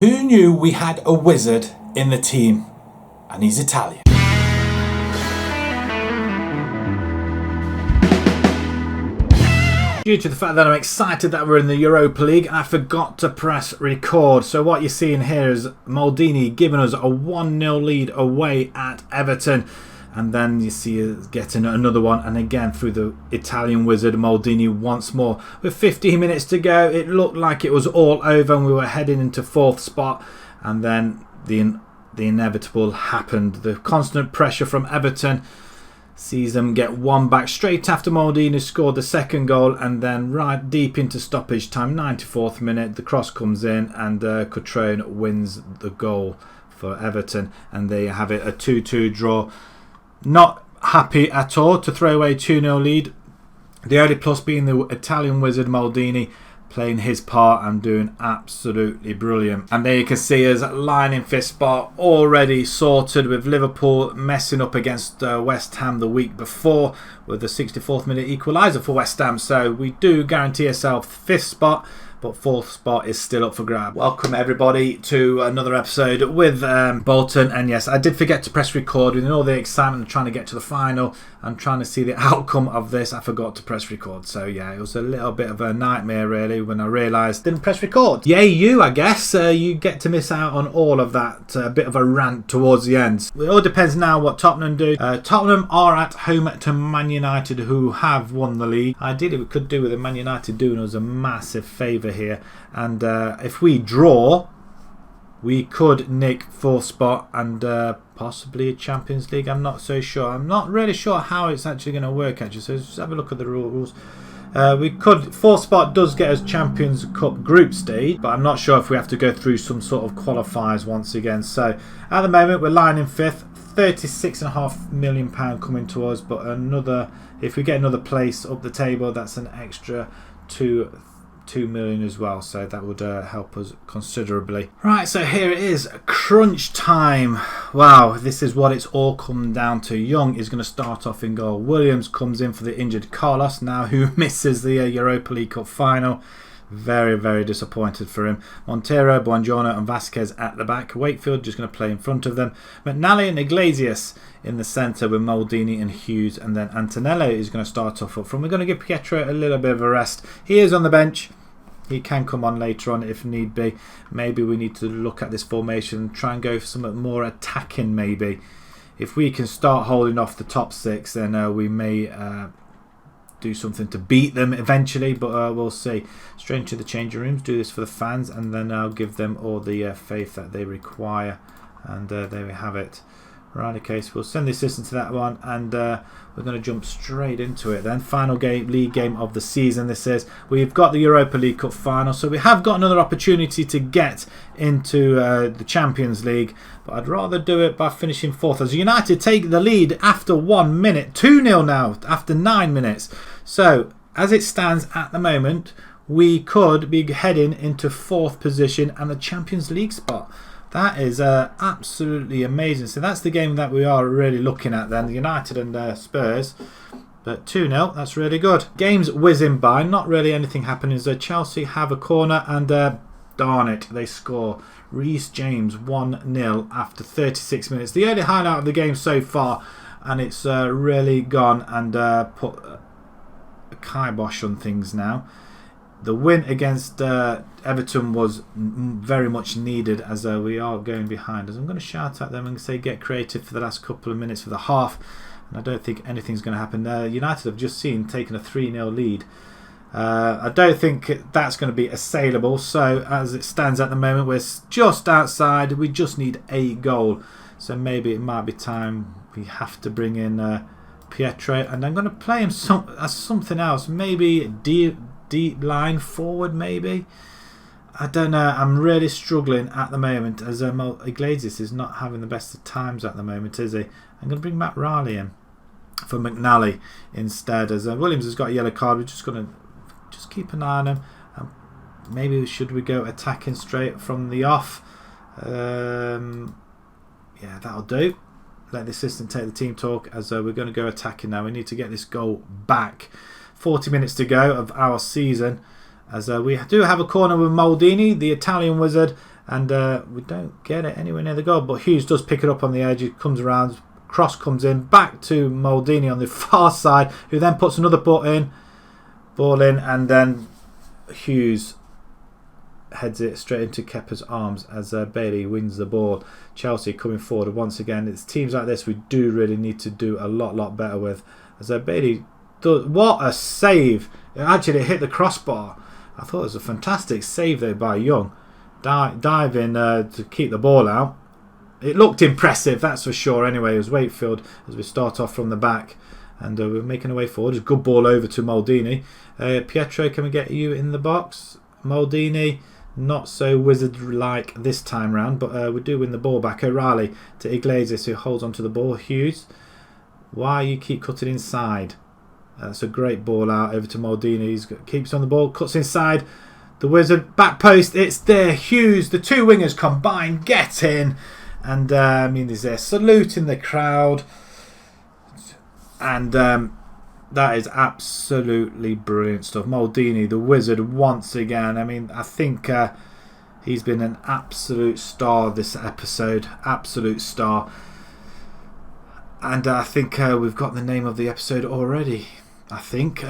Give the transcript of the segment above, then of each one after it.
Who knew we had a wizard in the team? And he's Italian. Due to the fact that I'm excited that we're in the Europa League, I forgot to press record. So what you're seeing here is Maldini giving us a 1-0 lead away at Everton. And then you see us getting another one. And again, through the Italian wizard, Maldini once more. With 15 minutes to go, it looked like it was all over and we were heading into 4th spot. And then the inevitable happened. The constant pressure from Everton sees them get one back straight after Maldini scored the second goal, and then right deep into stoppage time, 94th minute, the cross comes in and Cutrone wins the goal for Everton, and there you have it, a 2-2 draw. Not happy at all to throw away 2-0 lead. The only plus being the Italian wizard Maldini playing his part and doing absolutely brilliant. And there you can see us lying in 5th spot, already sorted, with Liverpool messing up against West Ham the week before with the 64th minute equaliser for West Ham. So we do guarantee ourselves 5th spot, but 4th spot is still up for grab. Welcome everybody to another episode with Bolton. And yes, I did forget to press record. With all the excitement of trying to get to the final and trying to see the outcome of this, I forgot to press record. So yeah, it was a little bit of a nightmare really when I realised I didn't press record. Yay you, I guess. You get to miss out on all of that bit of a rant towards the end. It all depends now what Tottenham do. Tottenham are at home to Man United, who have won the league. Ideally we could do with Man United doing us a massive favour here, and if we draw we could nick 4th spot and possibly a Champions League. I'm not so sure. I'm not really sure how it's actually going to work actually, so let's have a look at the rules. We could, 4th spot does get us Champions Cup group stage, but I'm not sure if we have to go through some sort of qualifiers once again. So at the moment we're lying in 5th, £36.5 million coming to us, but if we get another place up the table, that's an extra 2 million as well, so that would help us considerably. Right, so here it is, crunch time. Wow, this is what it's all come down to. Young is going to start off in goal. Williams comes in for the injured Carlos now, who misses the Europa League Cup final. Very, very disappointed for him. Montero, Buongiorno and Vasquez at the back. Wakefield just going to play in front of them. McNally and Iglesias in the centre with Maldini and Hughes. And then Antonello is going to start off up front. We're going to give Pietro a little bit of a rest. He is on the bench. He can come on later on if need be. Maybe we need to look at this formation and try and go for something more attacking maybe. If we can start holding off the top 6, then we may do something to beat them eventually, but we'll see. Straight into the changing rooms, do this for the fans, and then I'll give them all the faith that they require. And there we have it. Right, okay, so we'll send the assistant to that one, and we're going to jump straight into it then. Final league game of the season this is. We've got the Europa League Cup final, so we have got another opportunity to get into the Champions League, but I'd rather do it by finishing 4th, as United take the lead after 1 minute. 2-0 now after 9 minutes. So as it stands at the moment, we could be heading into 4th position and the Champions League spot. That is absolutely amazing. So that's the game that we are really looking at then, United and Spurs. But 2-0, that's really good. Game's whizzing by, not really anything happening. So Chelsea have a corner and darn it, they score. Reece James 1-0 after 36 minutes. The only highlight of the game so far, and it's really gone and put a kibosh on things now. The win against Everton was very much needed, as we are going behind. As I'm going to shout at them and say get creative for the last couple of minutes for the half. And I don't think anything's going to happen there. United have just taken a 3-0 lead. I don't think that's going to be assailable. So as it stands at the moment, we're just outside. We just need a goal. So maybe it might be time we have to bring in Pietro. And I'm going to play him as something else. Maybe deep line forward maybe. I don't know. I'm really struggling at the moment, as Iglesias is not having the best of times at the moment, is he? I'm going to bring Matt Riley in for McNally instead, as Williams has got a yellow card. We're just going to keep an eye on him. Maybe should we go attacking straight from the off? Yeah, that'll do. Let the assistant take the team talk, as we're going to go attacking now. We need to get this goal back. 40 minutes to go of our season, as we do have a corner with Maldini, the Italian wizard, And we don't get it anywhere near the goal. But Hughes does pick it up on the edge. He comes around. Cross comes in. Back to Maldini on the far side. Who then puts another ball in. And then Hughes heads it straight into Kepa's arms as Bailey wins the ball. Chelsea coming forward once again. It's teams like this we do really need to do a lot better with. As Bailey does, what a save! Actually, it hit the crossbar. I thought it was a fantastic save there by Young. Diving to keep the ball out. It looked impressive, that's for sure. Anyway, it was Wakefield as we start off from the back. And we're making our way forward. It's a good ball over to Maldini. Pietro, can we get you in the box? Maldini, not so wizard-like this time round, but we do win the ball back. O'Reilly to Iglesias, who holds onto the ball. Hughes, why you keep cutting inside? That's a great ball out over to Maldini. He keeps on the ball, cuts inside. The wizard, back post, it's there. Hughes, the two wingers combined, get in. And there's a salute in the crowd. And that is absolutely brilliant stuff. Maldini, the wizard, once again. I think he's been an absolute star this episode. Absolute star. And I think we've got the name of the episode already. I think.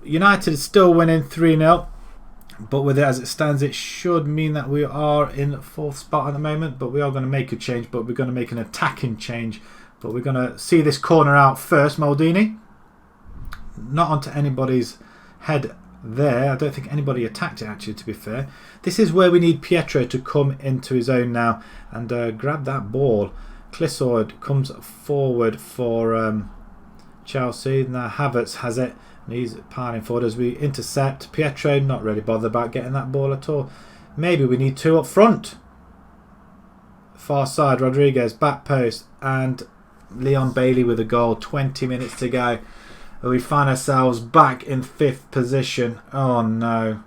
United is still winning 3-0. But with it as it stands, it should mean that we are in fourth spot at the moment. But we are going to make a change. But we're going to make an attacking change. But we're going to see this corner out first. Maldini. Not onto anybody's head there. I don't think anybody attacked it, actually, to be fair. This is where we need Pietro to come into his own now and grab that ball. Clissoid comes forward for Chelsea. Now Havertz has it. And he's piling forward as we intercept. Pietro not really bothered about getting that ball at all. Maybe we need two up front. Far side, Rodriguez, back post, and Leon Bailey with a goal. 20 minutes to go. We find ourselves back in 5th position. Oh no.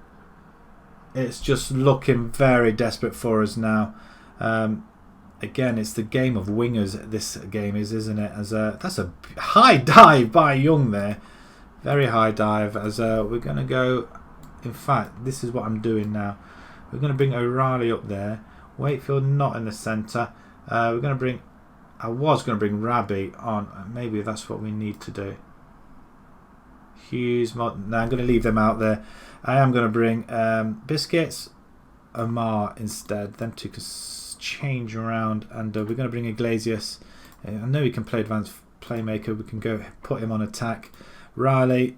It's just looking very desperate for us now. Again, it's the game of wingers, this game is, isn't it? That's a high dive by Young there. Very high dive. As we're going to go... In fact, this is what I'm doing now. We're going to bring O'Reilly up there. Wakefield not in the centre. We're going to bring... I was going to bring Rabbi on. Maybe that's what we need to do. Hughes... No, I'm going to leave them out there. I am going to bring Biscuits, Amar instead. Them two can change around. And we're going to bring Iglesias. I know he can play advanced playmaker. We can go put him on attack. Riley,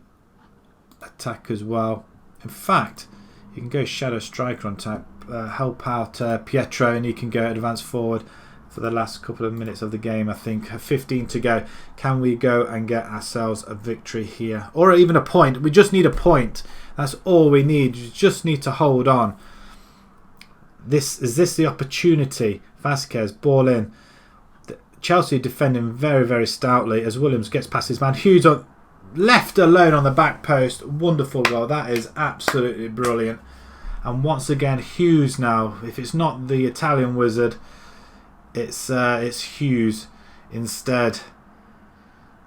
attack as well. In fact, you can go shadow striker on tap, help out Pietro, and he can go advance forward for the last couple of minutes of the game. I think 15 to go. Can we go and get ourselves a victory here, or even a point? We just need a point. That's all we need. You just need to hold on. Is this the opportunity? Vasquez, ball in. Chelsea defending very, very stoutly as Williams gets past his man. Hughes on. Left alone on the back post. Wonderful goal. That is absolutely brilliant. And once again, Hughes now. If it's not the Italian wizard, it's Hughes instead.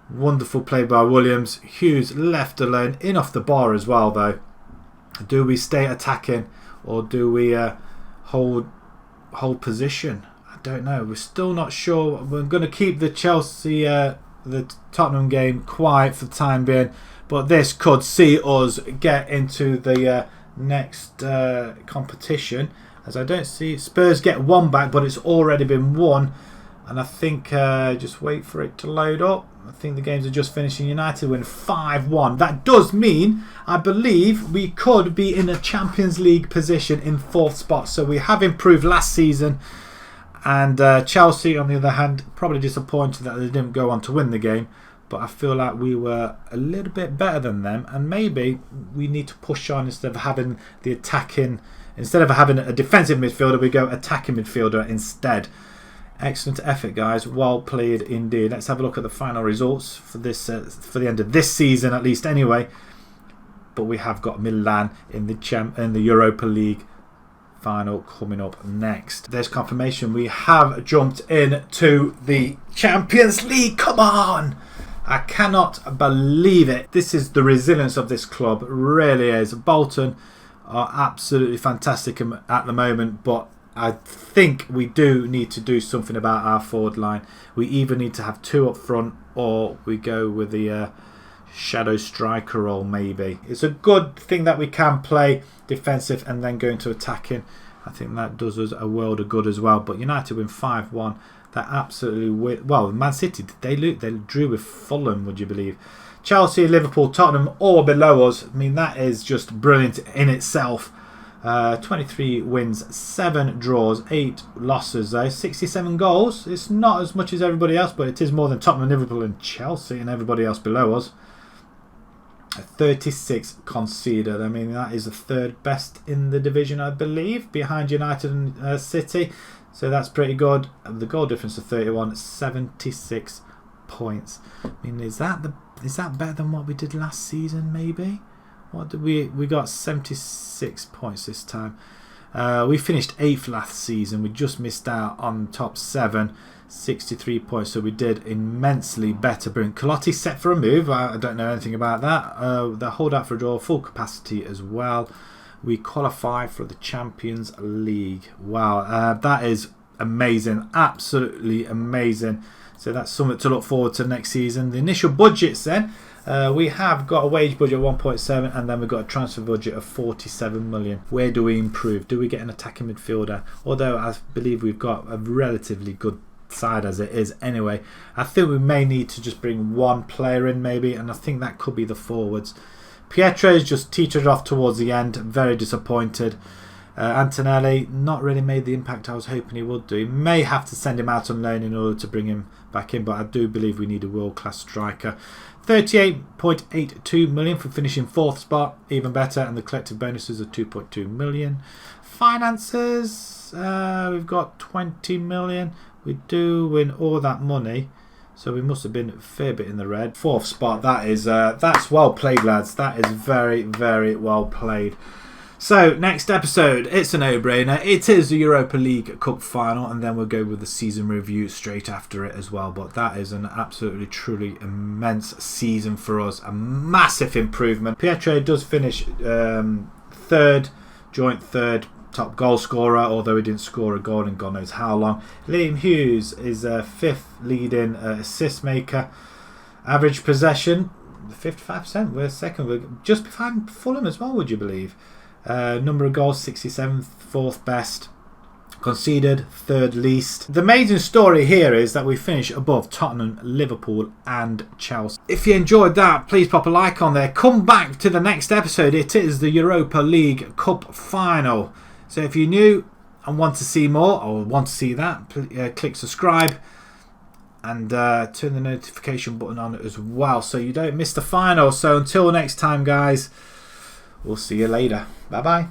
Wonderful play by Williams. Hughes left alone. In off the bar as well, though. Do we stay attacking or do we hold position? I don't know. We're still not sure. We're going to keep the Chelsea... the Tottenham game quiet for the time being, but this could see us get into the next competition, as I don't see Spurs get one back, but it's already been won. And I think just wait for it to load up. I think the games are just finishing. United win 5-1. That does mean, I believe, we could be in a Champions League position in 4th spot. So we have improved last season. And Chelsea, on the other hand, probably disappointed that they didn't go on to win the game. But I feel like we were a little bit better than them. And maybe we need to push on instead of having the attacking... Instead of having a defensive midfielder, we go attacking midfielder instead. Excellent effort, guys. Well played indeed. Let's have a look at the final results for this for the end of this season, at least anyway. But we have got Milan in the Europa League final coming up next. There's confirmation. We have jumped into the Champions League. Come on! I cannot believe it. This is the resilience of this club. It really is. Bolton are absolutely fantastic at the moment, but I think we do need to do something about our forward line. We either need to have 2 up front, or we go with the shadow striker role maybe. It's a good thing that we can play defensive and then go into attacking. I think that does us a world of good as well. But United win 5-1. That absolutely well. Man City, they drew with Fulham, would you believe? Chelsea, Liverpool, Tottenham all below us. I mean, that is just brilliant in itself. 23 wins, 7 draws, 8 losses though, 67 goals. It's not as much as everybody else, but it is more than Tottenham, Liverpool and Chelsea and everybody else below us. 36 conceded. I mean, that is the 3rd best in the division, I believe, behind United and City. So that's pretty good. The goal difference of 31, 76 points. I mean, is that better than what we did last season? Maybe. What did we got 76 points this time. We finished 8th last season. We just missed out on top 7. 63 points, so we did immensely better. Brilliant. Colotti set for a move. I don't know anything about that. The hold out for a draw, full capacity as well. We qualify for the Champions League. Wow, that is amazing. Absolutely amazing. So that's something to look forward to next season. The initial budgets then. We have got a wage budget of 1.7 and then we've got a transfer budget of 47 million. Where do we improve? Do we get an attacking midfielder? Although I believe we've got a relatively good side as it is anyway. I think we may need to just bring 1 player in maybe, and I think that could be the forwards. Pietro's just teetered off towards the end. Very disappointed. Antonelli not really made the impact I was hoping he would do. We may have to send him out on loan in order to bring him back in, but I do believe we need a world-class striker. 38.82 million for finishing 4th spot, even better, and the collective bonuses are 2.2 million. Finances, we've got 20 million. We do win all that money, so we must have been a fair bit in the red. 4th spot, that is that's well played, lads. That is very, very well played. So, next episode, it's a no-brainer. It is the Europa League Cup final, and then we'll go with the season review straight after it as well. But that is an absolutely, truly immense season for us. A massive improvement. Pietro does finish 3rd, joint 3rd, top goal scorer, although he didn't score a goal in God knows how long. Liam Hughes is 5th leading assist maker. Average possession, 55%. We're 2nd. We're just behind Fulham as well, would you believe? Number of goals, 67th, 4th best. Conceded, 3rd least. The amazing story here is that we finish above Tottenham, Liverpool and Chelsea. If you enjoyed that, please pop a like on there. Come back to the next episode. It is the Europa League Cup final. So if you're new and want to see more, or want to see that, click subscribe and turn the notification button on as well so you don't miss the final. So until next time, guys, we'll see you later. Bye bye.